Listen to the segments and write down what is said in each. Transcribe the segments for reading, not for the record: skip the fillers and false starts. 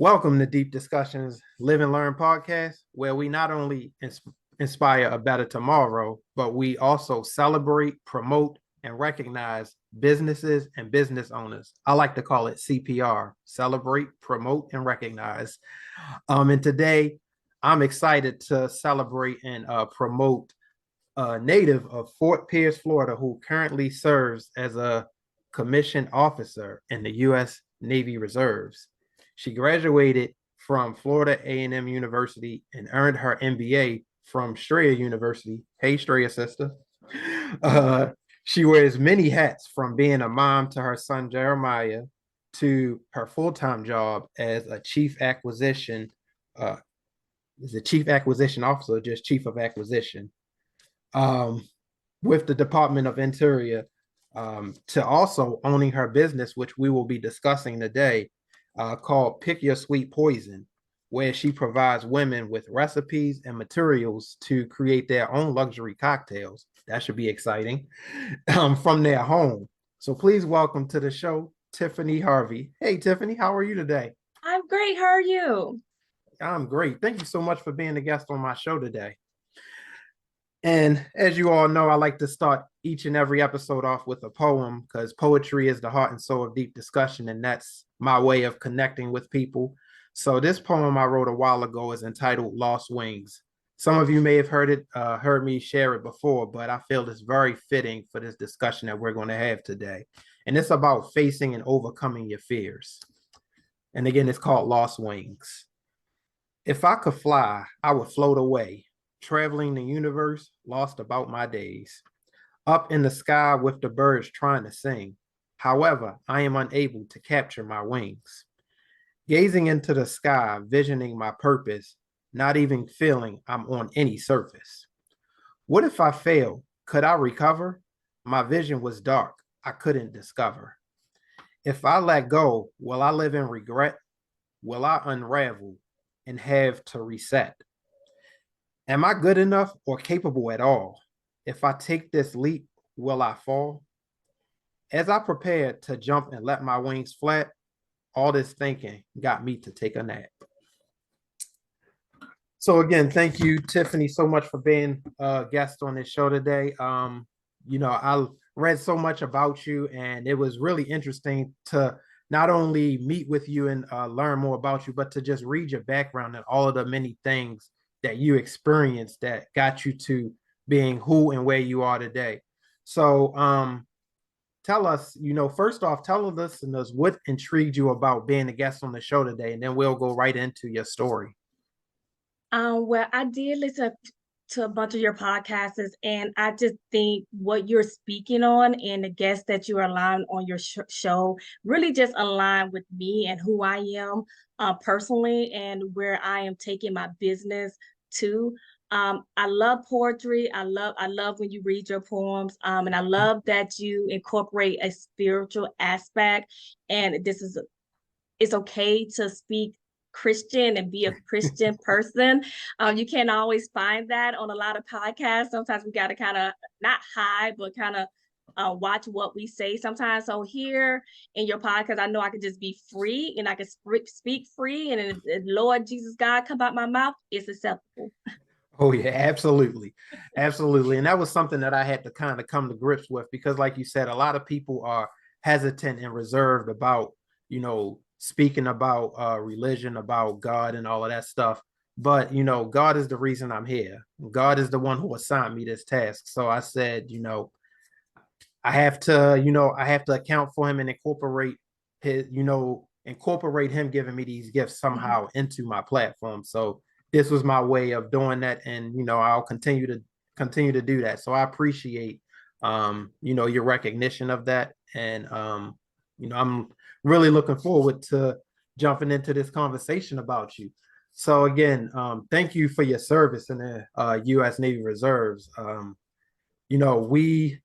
Welcome to Deep Discussions Live and Learn podcast, where we not only inspire a better tomorrow, but we also celebrate, promote, and recognize businesses and business owners. I like to call it CPR, celebrate, promote, and recognize. And today I'm excited to celebrate and promote a native of Fort Pierce, Florida, who currently serves as a commissioned officer in the U.S. Navy Reserves. She graduated from Florida A&M University and earned her MBA from Strayer University. Hey, Strayer sister. Uh, she wears many hats, from being a mom to her son Jeremiah to her full-time job as a chief acquisition, as a chief acquisition officer, just chief of acquisition, um, with the Department of Interior, to also owning her business, which we will be discussing today, called Pick Your Sweet Poison, where she provides women with recipes and materials to create their own luxury cocktails. That should be exciting, from their home. So please welcome to the show, Tiffany Harvey. Hey, Tiffany, how are you today? I'm great. How are you? I'm great. Thank you so much for being a guest on my show today. And as you all know, I like to start each and every episode off with a poem because poetry is the heart and soul of deep discussion, and that's my way of connecting with people. So this poem I wrote a while ago is entitled "Lost Wings." Some of you may have heard me share it before, but I feel it's very fitting for this discussion that we're going to have today. And it's about facing and overcoming your fears. And again, it's called "Lost Wings." If I could fly, I would float away, traveling the universe, lost about my days. Up in the sky with the birds trying to sing. However, I am unable to capture my wings. Gazing into the sky, visioning my purpose, not even feeling I'm on any surface. What if I failed? Could I recover? My vision was dark. I couldn't discover. If I let go, will I live in regret? Will I unravel and have to reset? Am I good enough or capable at all? If I take this leap, will I fall? As I prepared to jump and let my wings flat, all this thinking got me to take a nap. So again, thank you, Tiffany, so much for being a guest on this show today. I read so much about you, and it was really interesting to not only meet with you and learn more about you, but to just read your background and all of the many things that you experienced that got you to being who and where you are today. So tell us, first off, tell the listeners what intrigued you about being a guest on the show today, and then we'll go right into your story. Well, I did listen to a bunch of your podcasts, and I just think what you're speaking on and the guests that you are allowing on your show really just align with me and who I am personally, and where I am taking my business to. I love poetry. I love when you read your poems, and I love that you incorporate a spiritual aspect. And it's okay to speak Christian and be a Christian person. You can't always find that on a lot of podcasts. Sometimes we got to kind of not hide, but kind of watch what we say sometimes. So here in your podcast, I know I can just be free and I can speak free. And if Lord Jesus God come out my mouth, it's acceptable. Oh yeah, absolutely. Absolutely. And that was something that I had to kind of come to grips with because like you said, a lot of people are hesitant and reserved about, speaking about religion, about God and all of that stuff. But, God is the reason I'm here. God is the one who assigned me this task. So I said, I have to account for him and incorporate him giving me these gifts somehow into my platform. So this was my way of doing that, and I'll continue to do that. So I appreciate your recognition of that, and I'm really looking forward to jumping into this conversation about you. So again, thank you for your service in the U.S. Navy Reserves. You know, we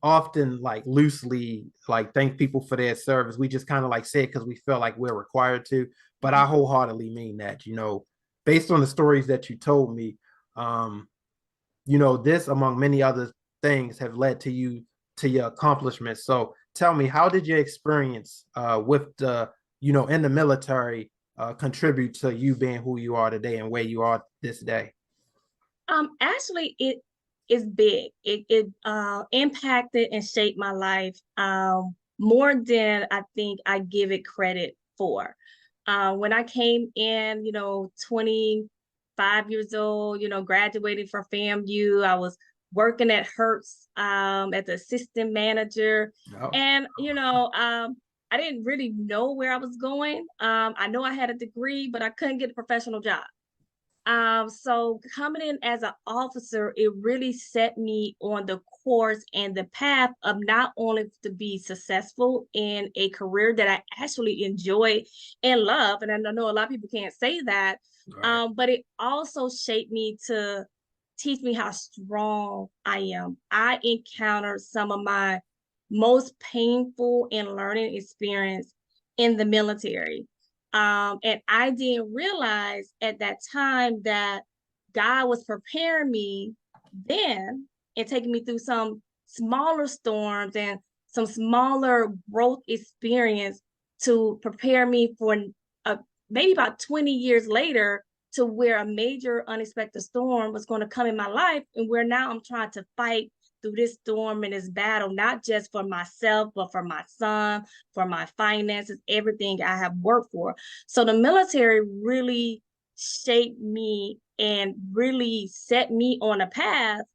often like loosely like thank people for their service. We just kind of like say it because we feel like we're required to, but I wholeheartedly mean that, based on the stories that you told me, um, this among many other things have led to your accomplishments. So tell me, how did your experience with the in the military contribute to you being who you are today and where you are this day? Actually, it is big. It impacted and shaped my life more than I think I give it credit for. When I came in, 25 years old, graduating from FAMU, I was working at Hertz as the assistant manager, Oh, and I didn't really know where I was going. I know I had a degree, but I couldn't get a professional job. So coming in as an officer, it really set me on the course and the path of not only to be successful in a career that I actually enjoy and love, and I know a lot of people can't say that, right. but it also shaped me to teach me how strong I am. I encountered some of my most painful and learning experience in the military. And I didn't realize at that time that God was preparing me then and taking me through some smaller storms and some smaller growth experience to prepare me for maybe about 20 years later to where a major unexpected storm was going to come in my life, and where now I'm trying to fight through this storm and this battle, not just for myself, but for my son, for my finances, everything I have worked for. So the military really shaped me and really set me on a path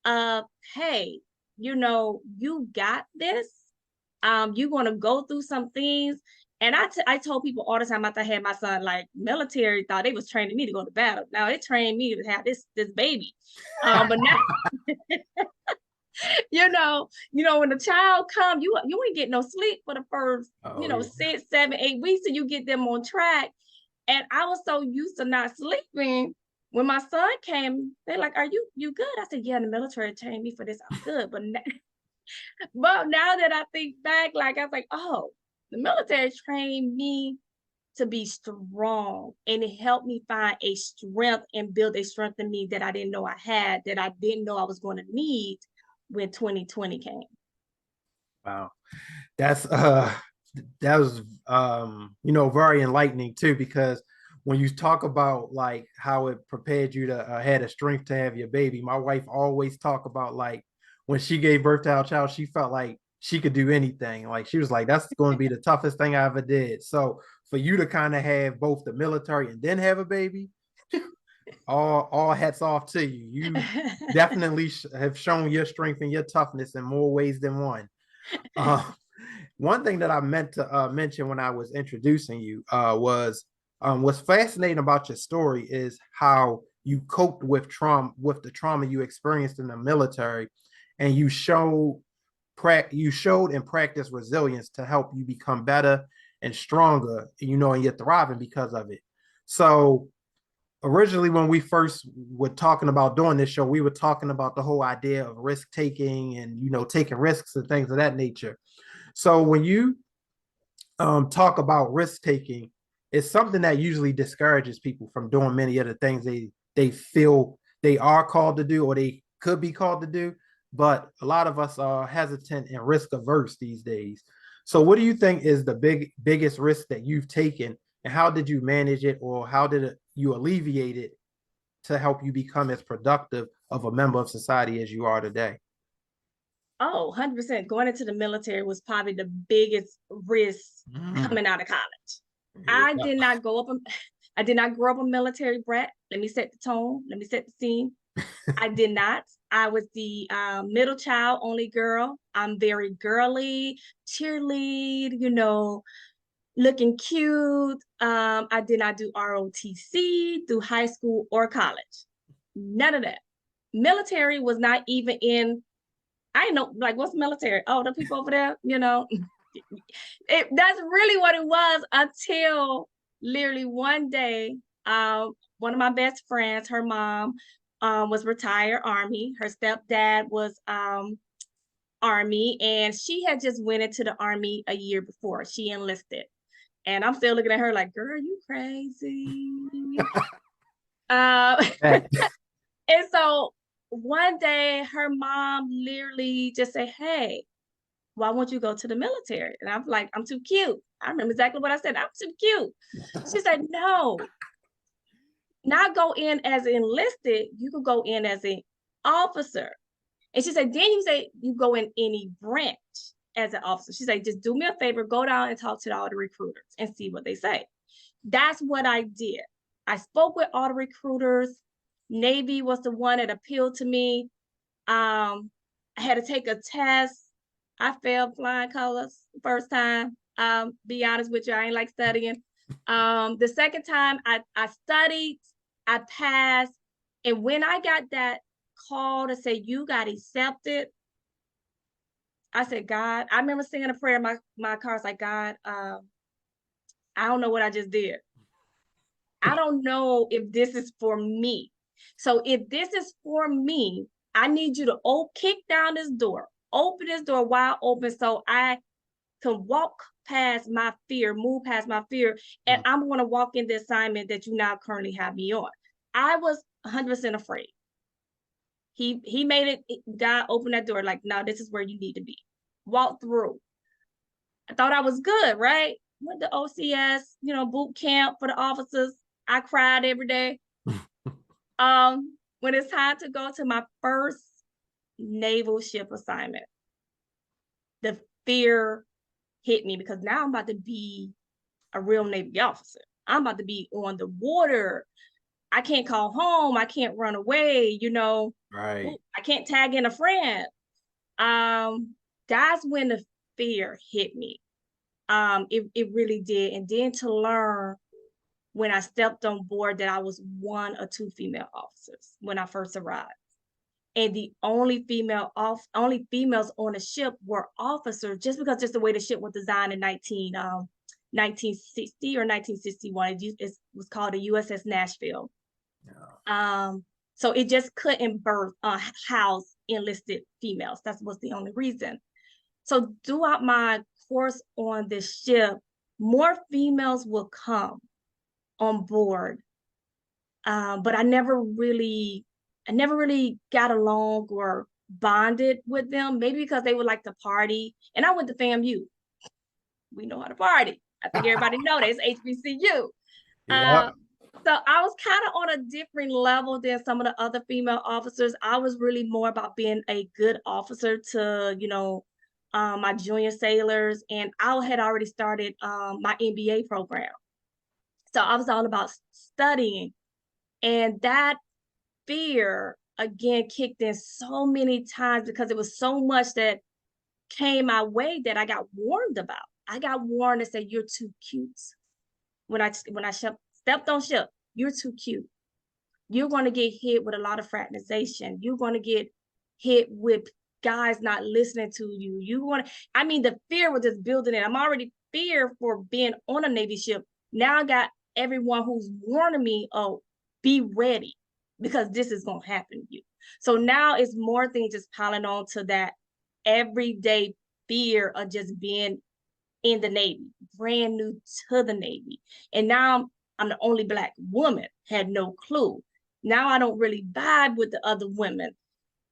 of, hey, you got this. You're going to go through some things. And I told people all the time after I had my son, like, military thought they was training me to go to battle. Now it trained me to have this baby. But now, when the child come, you ain't get no sleep for the first, Oh, yeah. 6, 7, 8 weeks till you get them on track. And I was so used to not sleeping. When my son came, they're like, "Are you good?" I said, "Yeah, the military trained me for this. I'm good." But now that I think back, like, I was like, "Oh, the military trained me to be strong, and it helped me find a strength and build a strength in me that I didn't know I had, that I didn't know I was going to need when 2020 came." Wow. That's that was very enlightening too, because when you talk about like how it prepared you to had a strength to have your baby, my wife always talk about like when she gave birth to our child, she felt like she could do anything. Like she was like, that's going to be the toughest thing I ever did. So for you to kind of have both the military and then have a baby, all hats off to you. You definitely have shown your strength and your toughness in more ways than one. Uh, One thing that I meant to mention when I was introducing you was what's fascinating about your story is how you coped with the trauma you experienced in the military, and you showed and practiced resilience to help you become better and stronger, and you're thriving because of it. So originally, when we first were talking about doing this show, we were talking about the whole idea of risk taking and taking risks and things of that nature. So when you talk about risk taking, it's something that usually discourages people from doing many of the things they feel they are called to do or they could be called to do. But a lot of us are hesitant and risk averse these days. So what do you think is the biggest risk that you've taken, and how did you manage it, or how did you alleviate it to help you become as productive of a member of society as you are today? Oh, 100%. Going into the military was probably the biggest risk Mm, coming out of college. I yeah. did not go up. I did not grow up a military brat. Let me set the tone. Let me set the scene. I did not. I was the middle child, only girl. I'm very girly, cheerlead, looking cute. I did not do ROTC through high school or college. None of that. Military was not even in. I know, like, what's military? Oh, the people over there, That's really what it was until literally one day, one of my best friends, her mom, was retired Army. Her stepdad was Army, and she had just went into the Army a year before she enlisted. And I'm still looking at her like, girl, you crazy. And so one day her mom literally just said, hey, why won't you go to the military? And I'm like, I'm too cute. I remember exactly what I said. I'm too cute. She said, no, not go in as enlisted. You could go in as an officer. And she said, then you say you go in any branch as an officer. She said, just do me a favor, go down and talk to all the recruiters and see what they say. That's what I did. I spoke with all the recruiters. Navy was the one that appealed to me. I had to take a test. I failed flying colors the first time. Be honest with you, I ain't like studying. The second time I studied, I passed. And when I got that call to say you got accepted, I said, God, I remember singing a prayer in my car. It's like, God, I don't know what I just did. I don't know if this is for me. So if this is for me, I need you to kick down this door, open this door wide open so I can walk past my fear, move past my fear, and I'm going to walk in the assignment that you now currently have me on. I was 100% afraid. He made it, God opened that door like, no, this is where you need to be. Walk through. I thought I was good, right? Went to OCS, boot camp for the officers. I cried every day. When it's time to go to my first naval ship assignment, the fear hit me because now I'm about to be a real Navy officer. I'm about to be on the water. I can't call home. I can't run away, Right. I can't tag in a friend. That's when the fear hit me. It really did. And then to learn when I stepped on board that I was one or two female officers when I first arrived. And the only females on the ship were officers, just because just the way the ship was designed in 1960 or 1961. It was called the USS Nashville. Yeah. So it just couldn't house enlisted females. That was the only reason. So throughout my course on the ship, more females will come on board. But I never really got along or bonded with them, maybe because they would like to party. And I went to FAMU. We know how to party. I think everybody knows that. It's HBCU. Yeah. So I was kind of on a different level than some of the other female officers. I was really more about being a good officer to, my junior sailors. And I had already started my MBA program. So I was all about studying. And that fear again kicked in so many times because it was so much that came my way that I got warned about. I got warned and said, "You're too cute." When I stepped on ship, you're too cute. You're going to get hit with a lot of fraternization. You're going to get hit with guys not listening to you. The fear was just building in. I'm already feared for being on a Navy ship. Now I got everyone who's warning me, oh, be ready because this is going to happen to you. So now it's more things just piling on to that everyday fear of just being in the Navy, brand new to the Navy. And now I'm the only Black woman, had no clue. Now I don't really vibe with the other women.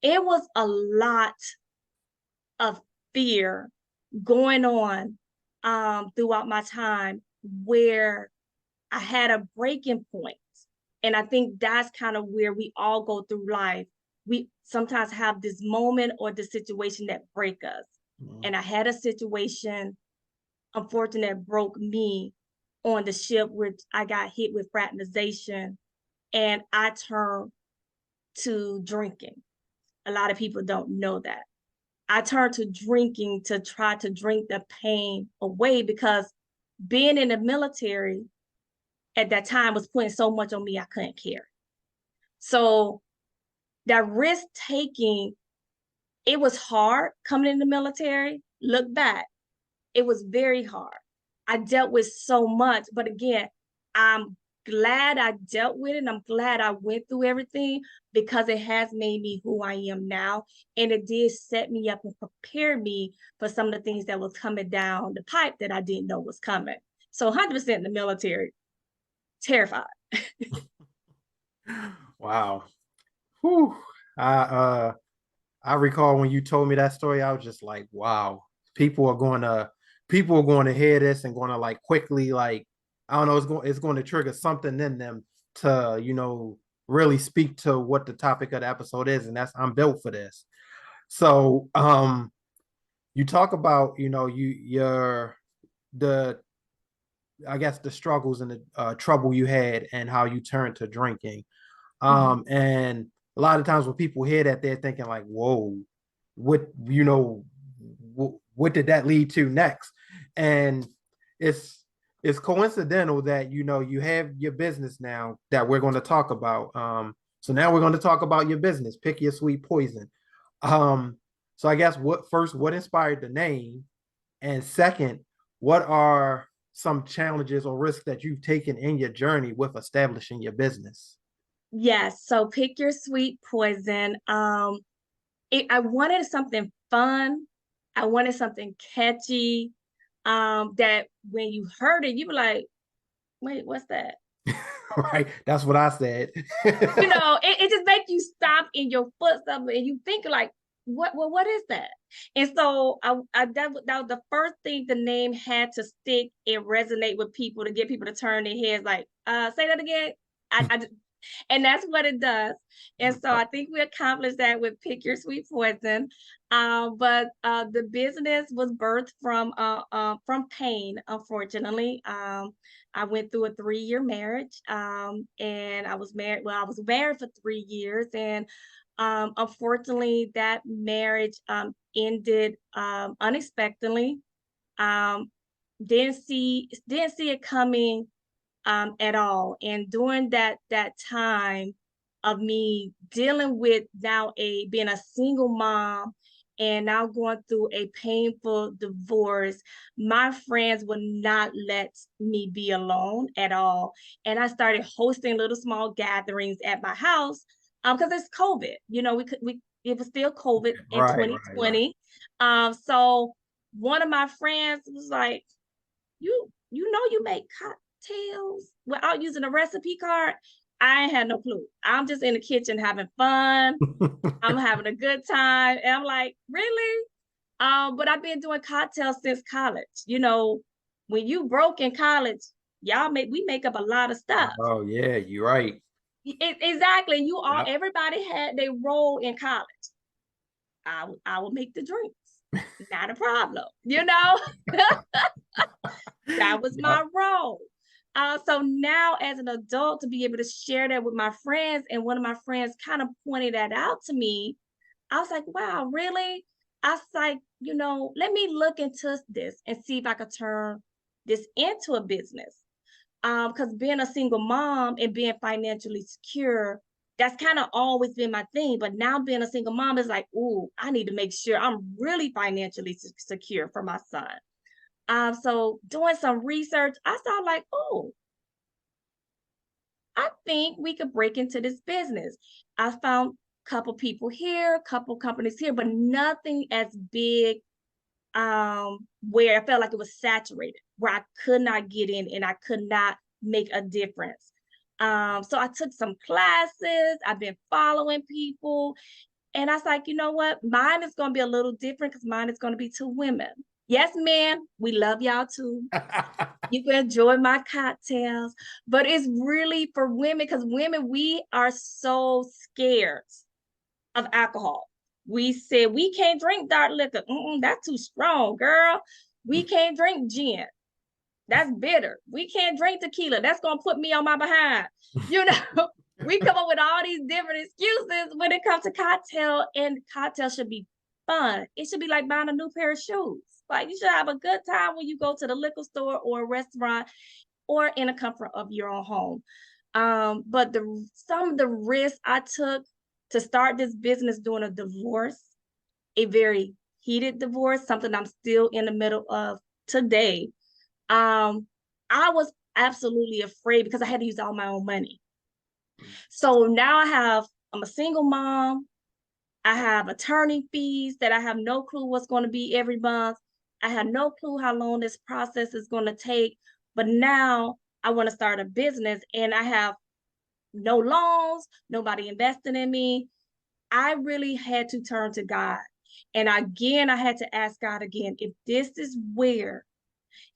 It was a lot of fear going on throughout my time where I had a breaking point. And I think that's kind of where we all go through life. We sometimes have this moment or the situation that break us. Mm-hmm. And I had a situation, unfortunately, that broke me on the ship where I got hit with fraternization and I turned to drinking. A lot of people don't know that. I turned to drinking to try to drink the pain away because being in the military at that time was putting so much on me I couldn't carry. So that risk taking, it was hard coming in the military. Look back, it was very hard. I dealt with so much, but again, I'm glad I dealt with it. And I'm glad I went through everything because it has made me who I am now. And it did set me up and prepare me for some of the things that was coming down the pipe that I didn't know was coming. So 100% in the military, terrified. Wow. Whew. I recall when you told me that story, I was just like, wow. people are going to hear this and going to like quickly like I don't know, it's going to trigger something in them to, you know, really speak to what the topic of the episode is, and that's I'm built for this. So you talk about, you know, you're the I guess the struggles and the trouble you had and how you turned to drinking. And a lot of times when people hear that, they're thinking like, whoa, what, you know, what did that lead to next? And it's it's coincidental that, you know, you have your business now that we're going to talk about. So now we're going to talk about your business, Pick Your Sweet Poison. So I guess what inspired the name? And second, what are some challenges or risks that you've taken in your journey with establishing your business? Yes, so Pick Your Sweet Poison. I wanted something fun. I wanted something catchy. That when you heard it, you were like, wait, what's that? Right. That's what I said. You know, it just makes you stop in your footsteps and you think like, what is that? And so that was the first thing the name had to stick and resonate with people to get people to turn their heads like, say that again. I and that's what it does. And so I think we accomplished that with Pick Your Sweet Poison. But the business was birthed from pain, unfortunately. I went through a 3-year marriage, and I was married. Well, I was married for 3 years, and unfortunately, that marriage ended unexpectedly. Um, didn't see it coming at all. And during that time of me dealing with now being a single mom and now going through a painful divorce, my friends would not let me be alone at all. And I started hosting little small gatherings at my house because it's COVID. You know, we it was still COVID in Right. 2020. So one of my friends was like, you know you make cocktails without using a recipe card. I ain't had no clue. I'm just in the kitchen having fun. I'm having a good time. And I'm like, really? But I've been doing cocktails since college. You know, when you broke in college, we make up a lot of stuff. Oh yeah, you're right. Exactly. Yep. Everybody had their role in college. I will make the drinks. Not a problem. You know? That was Yep. my role. So now, as an adult, to be able to share that with my friends, and one of my friends kind of pointed that out to me, I was like, wow, really? I was like, let me look into this and see if I could turn this into a business. Because being a single mom and being financially secure, that's kind of always been my thing. But now being a single mom is like, ooh, I need to make sure I'm really financially secure for my son. So doing some research, I saw like, oh, I think we could break into this business. I found a couple people here, a couple companies here, but nothing as big where I felt like it was saturated, where I could not get in and I could not make a difference. So I took some classes, I've been following people, and I was like, you know what? Mine is going to be a little different because mine is going to be 2 women. Yes, man, we love y'all too. You can enjoy my cocktails, but it's really for women because women, we are so scared of alcohol. We said we can't drink dark liquor. That's too strong, girl. We can't drink gin. That's bitter. We can't drink tequila. That's gonna put me on my behind. You know, we come up with all these different excuses when it comes to cocktail, and cocktail should be fun. It should be like buying a new pair of shoes. Like you should have a good time when you go to the liquor store or a restaurant or in the comfort of your own home. But some of the risks I took to start this business during a divorce, a very heated divorce, something I'm still in the middle of today. I was absolutely afraid because I had to use all my own money. So now I'm a single mom. I have attorney fees that I have no clue what's going to be every month. I have no clue how long this process is going to take. But now I want to start a business and I have no loans, nobody investing in me. I really had to turn to God. And again, I had to ask God again, if this is where,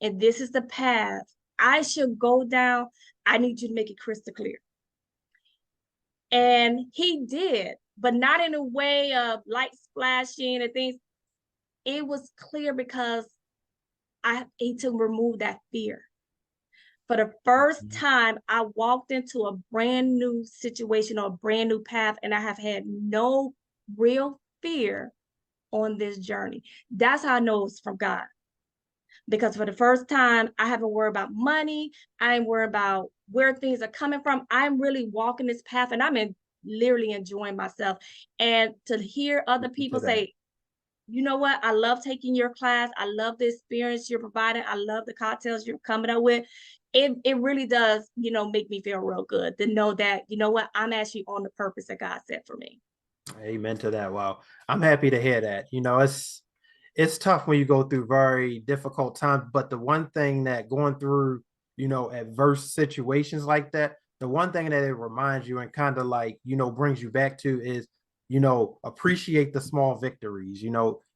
and this is the path I should go down, I need you to make it crystal clear. And he did, but not in a way of light splashing and things. It was clear because I need to remove that fear. For the first time, I walked into a brand new situation or a brand new path, and I have had no real fear on this journey. That's how I know it's from God. Because for the first time, I haven't worried about money. I ain't worried about where things are coming from. I'm really walking this path, and literally enjoying myself. And to hear other people say, you know what? I love taking your class. I love the experience you're providing. I love the cocktails you're coming up with. It really does, make me feel real good to know that, you know what? I'm actually on the purpose that God set for me. Amen to that. Wow. I'm happy to hear that. It's tough when you go through very difficult times, but the one thing that going through, adverse situations like that, the one thing that it reminds you and kind of like, brings you back to is, appreciate the small victories,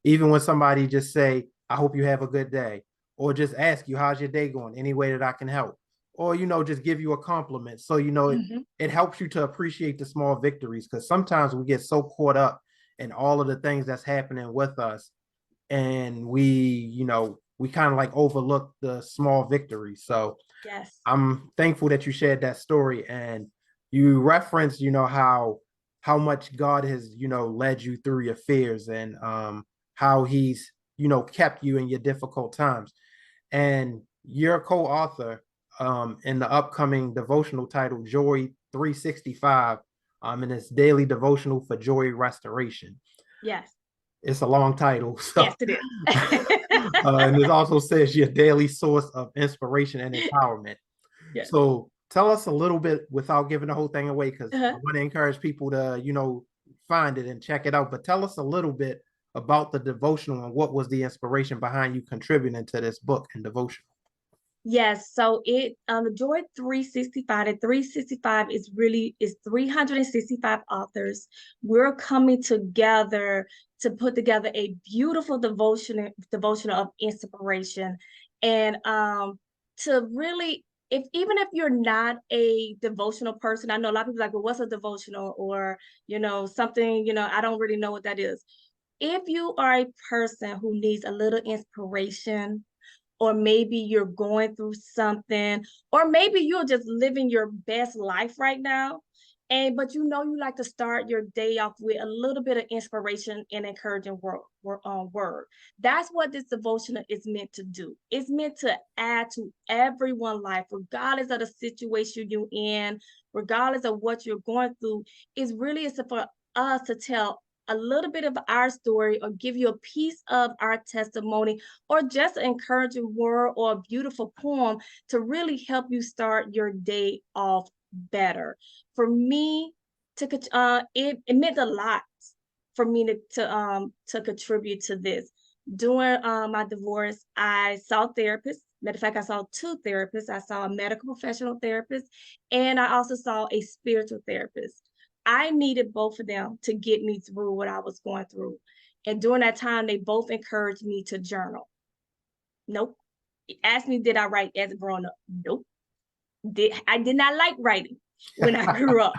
even when somebody just say, I hope you have a good day, or just ask you, how's your day going? Any way that I can help? Or, just give you a compliment. So, it helps you to appreciate the small victories because sometimes we get so caught up in all of the things that's happening with us and we kind of like overlook the small victories. So yes, I'm thankful that you shared that story and you referenced, how much God has, led you through your fears and how he's, kept you in your difficult times. And you're a co-author in the upcoming devotional titled Joy 365, and it's daily devotional for joy restoration. yes, It's a long title. So, yes, it is. and it also says your daily source of inspiration and empowerment. Yes. So tell us a little bit without giving the whole thing away, because I Uh-huh. want to encourage people to, find it and check it out. But tell us a little bit about the devotional and what was the inspiration behind you contributing to this book and devotional. Yes, so the Joy 365, the 365 is 365 authors. We're coming together to put together a beautiful devotional of inspiration. And to really, if even if you're not a devotional person, I know a lot of people are like, well, what's a devotional? Or, something, I don't really know what that is. If you are a person who needs a little inspiration, or maybe you're going through something, or maybe you're just living your best life right now. But you like to start your day off with a little bit of inspiration and encouraging word. That's what this devotional is meant to do. It's meant to add to everyone's life, regardless of the situation you're in, regardless of what you're going through. Is for us to tell a little bit of our story or give you a piece of our testimony or just an encouraging word or a beautiful poem to really help you start your day off better. For me, it meant a lot for me to contribute to this. During my divorce, I saw therapists. Matter of fact, I saw two therapists. I saw a medical professional therapist, and I also saw a spiritual therapist. I needed both of them to get me through what I was going through. And during that time, they both encouraged me to journal. Nope. Asked me, did I write as a grown up? Nope. I did not like writing when I grew up?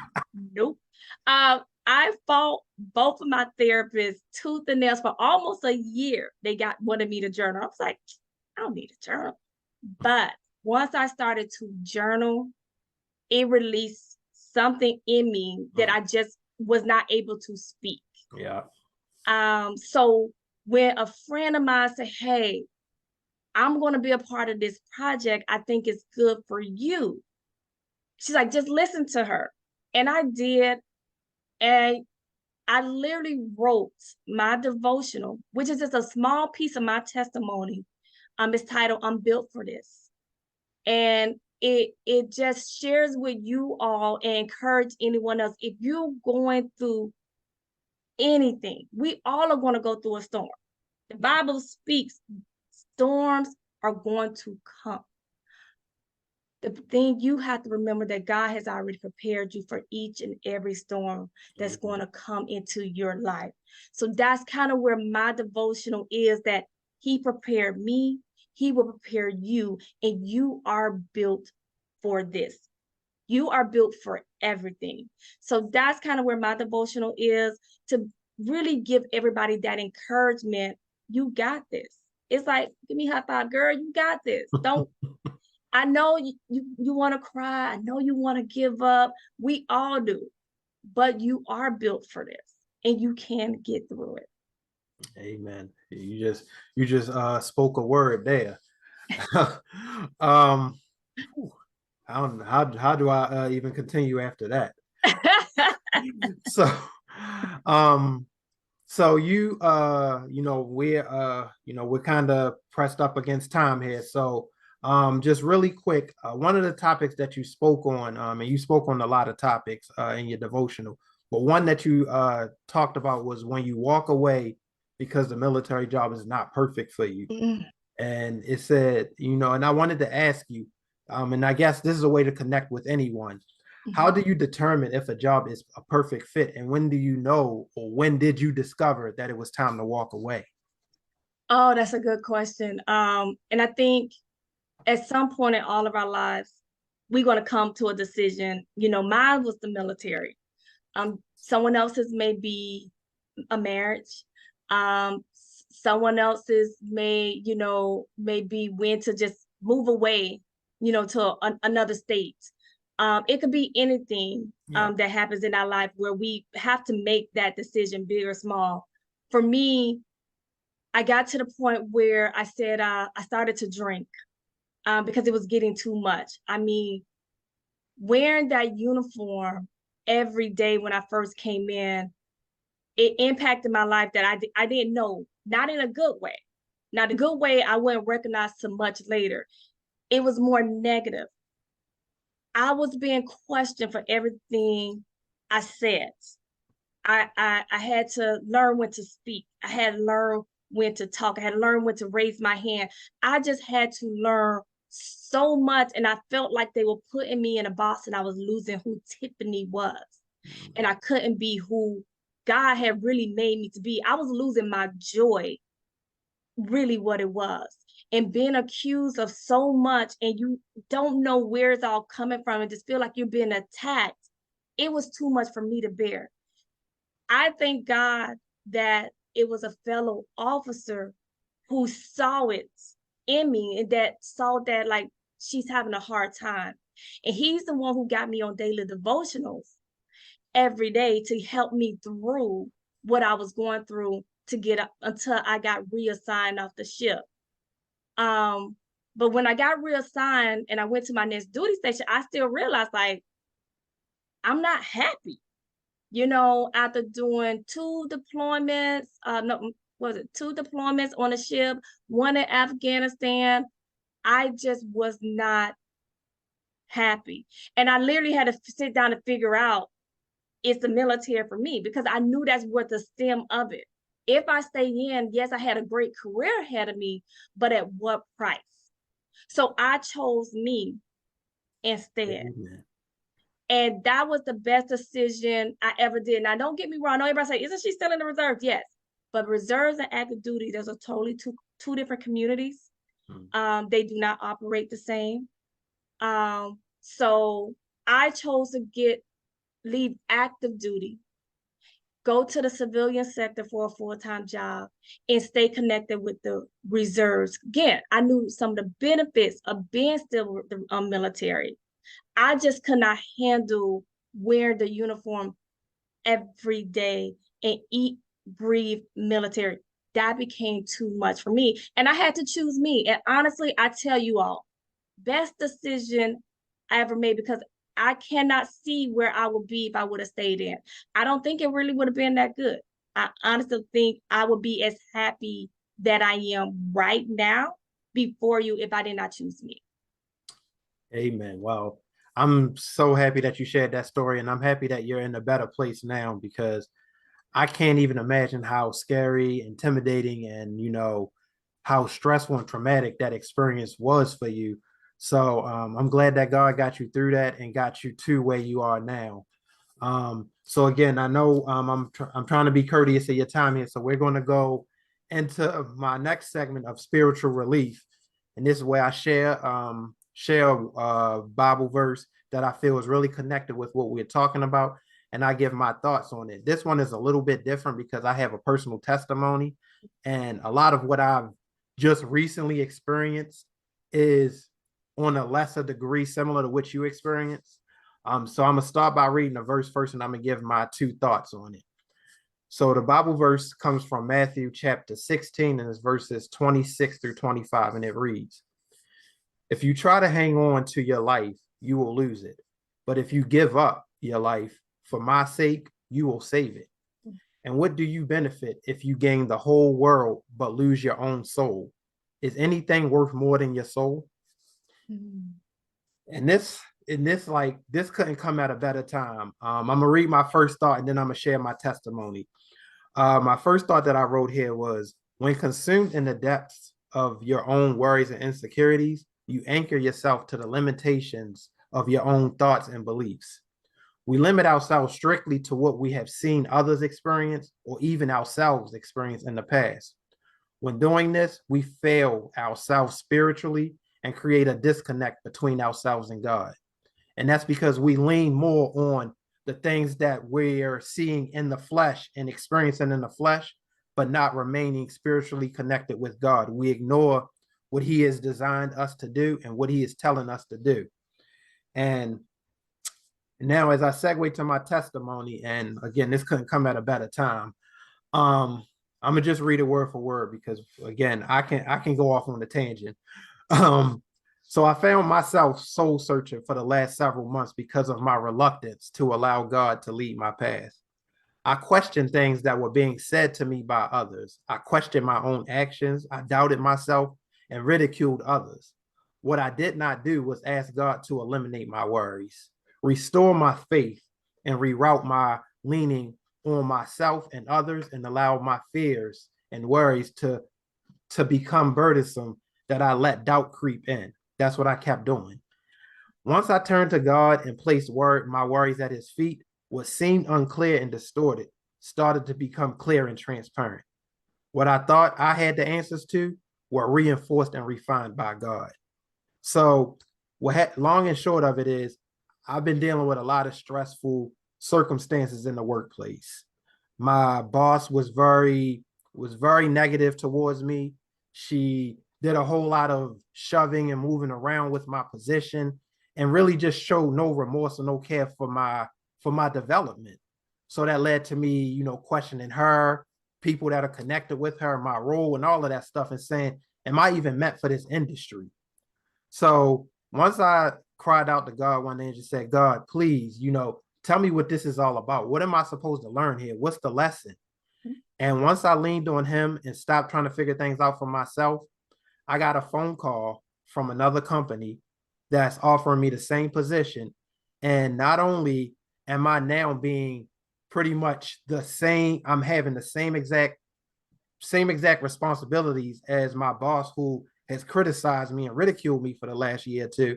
Nope. I fought both of my therapists tooth and nails for almost a year. They wanted me to journal. I was like, I don't need a journal. But once I started to journal, it released something in me that I just was not able to speak. Yeah. So when a friend of mine said, hey, I'm going to be a part of this project, I think it's good for you. She's like, just listen to her. And I did. And I literally wrote my devotional, which is just a small piece of my testimony. It's titled, I'm Built for This. And it just shares with you all and encourage anyone else. If you're going through anything, we all are going to go through a storm. The Bible speaks, storms are going to come. The thing you have to remember that God has already prepared you for each and every storm that's going to come into your life. So that's kind of where my devotional is, that he prepared me, he will prepare you, and you are built for this. You are built for everything. So that's kind of where my devotional is, to really give everybody that encouragement. You got this. It's like, give me a high five, girl. You got this. Don't I know you want to cry. I know you want to give up. We all do. But you are built for this and you can get through it. Amen. You just spoke a word there. um I don't know how do I even continue after that. So um so we're kind of pressed up against time here. So just really quick, one of the topics that you spoke on, and you spoke on a lot of topics in your devotional, but one that you talked about was when you walk away because the military job is not perfect for you. And it said, and I wanted to ask you, and I guess this is a way to connect with anyone. How do you determine if a job is a perfect fit, and when do you know, or when did you discover that it was time to walk away? Oh, that's a good question. And I think at some point in all of our lives, we're going to come to a decision. Mine was the military. Someone else's may be a marriage. Someone else's may be when to just move away, to another state. It could be anything that happens in our life where we have to make that decision, big or small. For me, I got to the point where I said I started to drink because it was getting too much. I mean, wearing that uniform every day when I first came in, it impacted my life that I didn't know, not in a good way. Now, the good way I wouldn't recognize so much later. It was more negative. I was being questioned for everything I said. I had to learn when to speak. I had to learn when to talk. I had to learn when to raise my hand. I just had to learn so much. And I felt like they were putting me in a box and I was losing who Tiffany was. And I couldn't be who God had really made me to be. I was losing my joy, really what it was. And being accused of so much and you don't know where it's all coming from and just feel like you're being attacked. It was too much for me to bear. I thank God that it was a fellow officer who saw it in me and that saw that like she's having a hard time. And he's the one who got me on daily devotionals every day to help me through what I was going through to get up until I got reassigned off the ship. But when I got reassigned and I went to my next duty station, I still realized like I'm not happy. After doing two deployments, no, was it two deployments on a ship, one in Afghanistan, I just was not happy. And I literally had to sit down and figure out, it's the military for me, because I knew that's what the stem of it. If I stay in, yes, I had a great career ahead of me, but at what price? So I chose me instead. Amen. And that was the best decision I ever did. Now, don't get me wrong. I know everybody say, isn't she still in the reserves? Yes. But reserves and active duty, those are totally two different communities. They do not operate the same. So I chose to leave active duty, go to the civilian sector for a full-time job, and stay connected with the reserves. Again, I knew some of the benefits of being still with the military. I just could not handle wearing the uniform every day and eat, breathe military. That became too much for me. And I had to choose me. And honestly, I tell you all, best decision I ever made, because I cannot see where I would be if I would have stayed in. I don't think it really would have been that good. I honestly think I would be as happy that I am right now before you if I did not choose me. Amen. Wow. I'm so happy that you shared that story, and I'm happy that you're in a better place now, because I can't even imagine how scary, intimidating, and how stressful and traumatic that experience was for you, So I'm glad that God got you through that and got you to where you are now. So again, I know I'm trying to be courteous of your time here. So we're going to go into my next segment of spiritual relief, and this is where I share a Bible verse that I feel is really connected with what we're talking about, and I give my thoughts on it. This one is a little bit different because I have a personal testimony, and a lot of what I've just recently experienced is on a lesser degree similar to what you experienced. So I'm gonna start by reading the verse first, and I'm gonna give my two thoughts on it. So the Bible verse comes from Matthew chapter 16, and it's verses 26 through 25, and it reads, "If you try to hang on to your life, you will lose it. But if you give up your life for my sake, you will save it. And what do you benefit if you gain the whole world but lose your own soul? Is anything worth more than your soul?" Mm. And this couldn't come at a better time. I'm gonna read my first thought and then I'm gonna share my testimony. My first thought that I wrote here was, when consumed in the depths of your own worries and insecurities, you anchor yourself to the limitations of your own thoughts and beliefs. We limit ourselves strictly to what we have seen others experience or even ourselves experience in the past. When doing this, we fail ourselves spiritually and create a disconnect between ourselves and God. And that's because we lean more on the things that we're seeing in the flesh and experiencing in the flesh, but not remaining spiritually connected with God. We ignore what He has designed us to do and what He is telling us to do. And now, as I segue to my testimony, and again, this couldn't come at a better time. Um, I'm gonna just read it word for word because again, I can go off on a tangent. Um, so I found myself soul searching for the last several months because of my reluctance to allow God to lead my path. I questioned things that were being said to me by others. I questioned my own actions. I doubted myself and ridiculed others. What I did not do was ask God to eliminate my worries, restore my faith, and reroute my leaning on myself and others, and allow my fears and worries to become burdensome that I let doubt creep in. That's what I kept doing. Once I turned to God and placed my worries at His feet, what seemed unclear and distorted started to become clear and transparent. What I thought I had the answers to were reinforced and refined by God. So, long and short of it is, I've been dealing with a lot of stressful circumstances in the workplace. My boss was very negative towards me. She did a whole lot of shoving and moving around with my position and really just showed no remorse or no care for my development. So that led to me, questioning her, people that are connected with her, my role, and all of that stuff, and saying, am I even meant for this industry? So once I cried out to God one day and just said, God, please, tell me what this is all about. What am I supposed to learn here? What's the lesson? And once I leaned on Him and stopped trying to figure things out for myself, I got a phone call from another company that's offering me the same position. And not only am I now being pretty much the same, I'm having the same exact responsibilities as my boss who has criticized me and ridiculed me for the last year or two.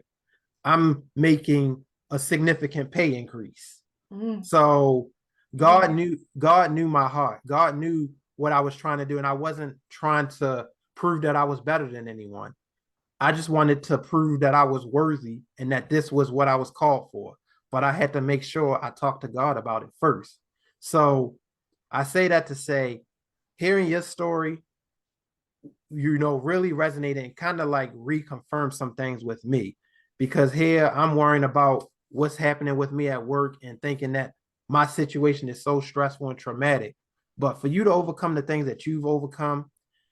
I'm making a significant pay increase. Mm. So Yeah. God knew my heart. God knew what I was trying to do. And I wasn't trying to prove that I was better than anyone. I just wanted to prove that I was worthy and that this was what I was called for. But I had to make sure I talked to God about it first. So I say that to say, hearing your story, really resonated and kind of like reconfirmed some things with me, because here I'm worrying about what's happening with me at work and thinking that my situation is so stressful and traumatic. But for you to overcome the things that you've overcome,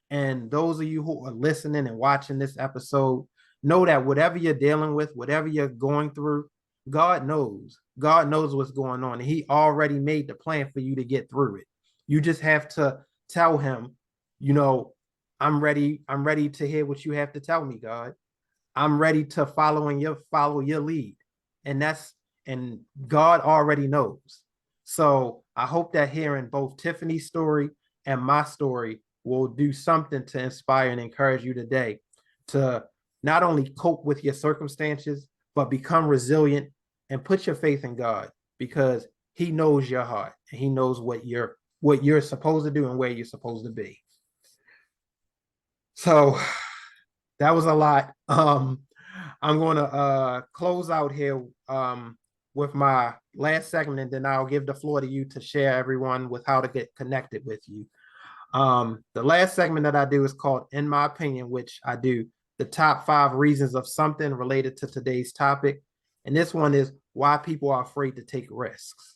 and those of you who are listening and watching this episode, know that whatever you're dealing with, whatever you're going through, God knows. God knows what's going on. And He already made the plan for you to get through it. You just have to tell Him, you know, I'm ready. I'm ready to hear what you have to tell me, God. I'm ready to follow your lead. And God already knows. So I hope that hearing both Tiffany's story and my story will do something to inspire and encourage you today to not only cope with your circumstances, but become resilient and put your faith in God, because he knows your heart and he knows what you're supposed to do and where you're supposed to be. So that was a lot. I'm going to close out here with my last segment, and then I'll give the floor to you to share everyone with how to get connected with you. The last segment that I do is called In My Opinion, which I do the top 5 reasons of something related to today's topic. And this one is why people are afraid to take risks.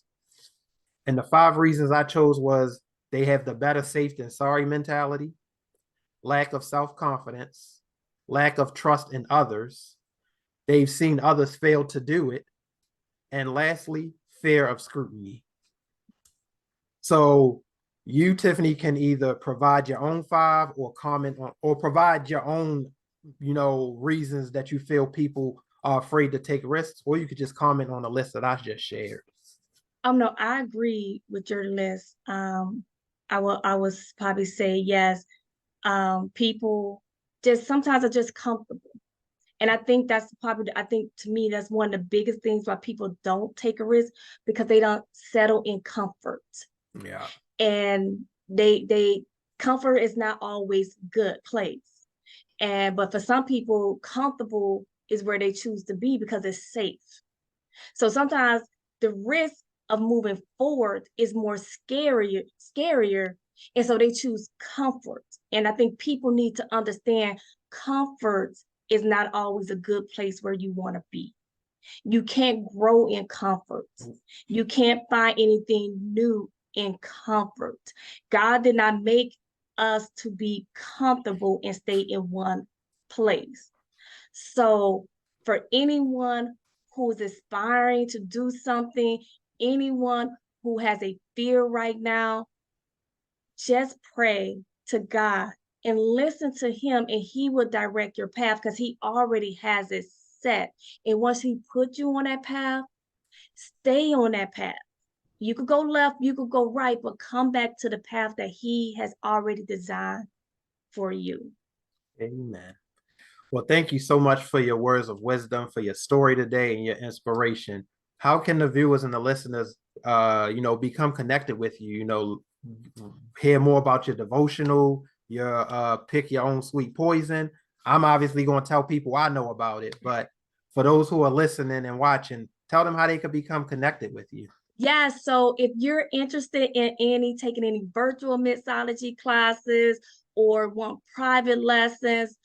And the 5 reasons I chose was they have the better safe than sorry mentality, lack of self-confidence, lack of trust in others, they've seen others fail to do it, and lastly, fear of scrutiny. So you, Tiffany, can either provide your own 5 or comment on, or provide your own, reasons that you feel people are afraid to take risks, or you could just comment on the list that I just shared. No, I agree with your list. I was probably say yes. People just sometimes are just comfortable. And I think to me, that's one of the biggest things why people don't take a risk, because they don't settle in comfort. Yeah. And they comfort is not always good place. But for some people, comfortable is where they choose to be because it's safe. So sometimes the risk of moving forward is more scarier. And so they choose comfort. And I think people need to understand comfort is not always a good place where you want to be. You can't grow in comfort. You can't find anything new in comfort. God did not make us to be comfortable and stay in one place. So for anyone who is aspiring to do something, anyone who has a fear right now, just pray to God and listen to him, and he will direct your path because he already has it set. And once he put you on that path, stay on that path. You could go left, you could go right, but come back to the path that he has already designed for you. Amen. Well, thank you so much for your words of wisdom, for your story today, and your inspiration. How can the viewers and the listeners, become connected with you? Hear more about your devotional, your pick your own sweet poison. I'm obviously going to tell people I know about it, but for those who are listening and watching, tell them how they could become connected with you. Yeah, so if you're interested in taking any virtual mixology classes or want private lessons,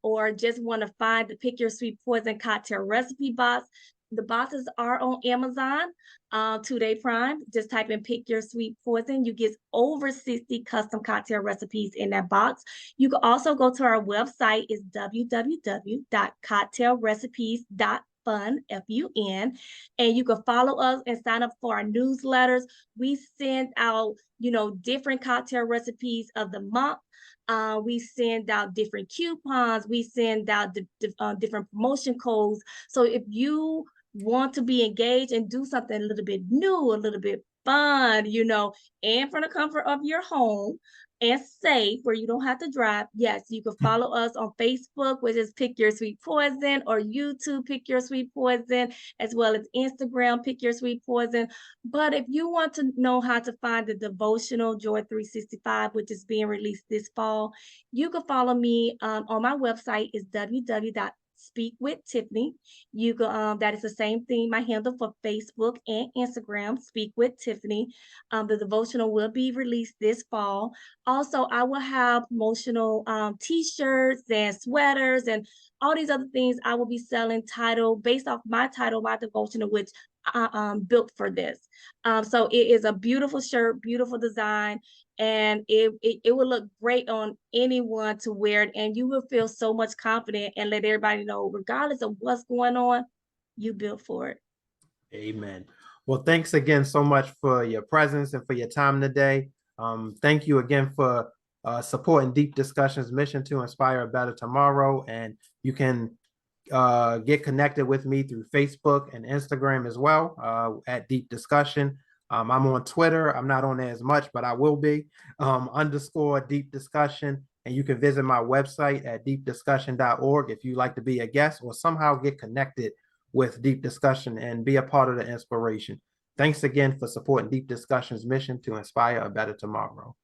or just want to find the Pick Your Sweet Poison cocktail recipe box, the boxes are on Amazon, 2-day Prime. Just type in Pick Your Sweet Poison. You get over 60 custom cocktail recipes in that box. You can also go to our website, is www.cocktailrecipes.fun, Fun, and you can follow us and sign up for our newsletters. We send out, different cocktail recipes of the month. We send out different coupons. We send out different promotion codes. So if you want to be engaged and do something a little bit new, a little bit fun, and from the comfort of your home and safe where you don't have to drive, yes, you can follow us on Facebook, which is Pick Your Sweet Poison, or YouTube, Pick Your Sweet Poison, as well as Instagram, Pick Your Sweet Poison. But if you want to know how to find the devotional Joy 365, which is being released this fall, you can follow me on my website, is Speak with Tiffany. You can that is the same thing, my handle for Facebook and Instagram, Speak with Tiffany. The devotional will be released this fall. Also, I will have promotional t-shirts and sweaters and all these other things I will be selling based off my devotional, which I built for this. So it is a beautiful shirt, beautiful design, and it will look great on anyone to wear it, and you will feel so much confident and let everybody know, regardless of what's going on, you built for it. Amen. Well, thanks again so much for your presence and for your time today. Thank you again for supporting Deep Discussions mission to inspire a better tomorrow. And you can get connected with me through Facebook and Instagram as well, at Deep Discussion. I'm on Twitter. I'm not on there as much, but I will be, _ Deep Discussion. And you can visit my website at deepdiscussion.org if you'd like to be a guest or somehow get connected with Deep Discussion and be a part of the inspiration. Thanks again for supporting Deep Discussion's mission to inspire a better tomorrow.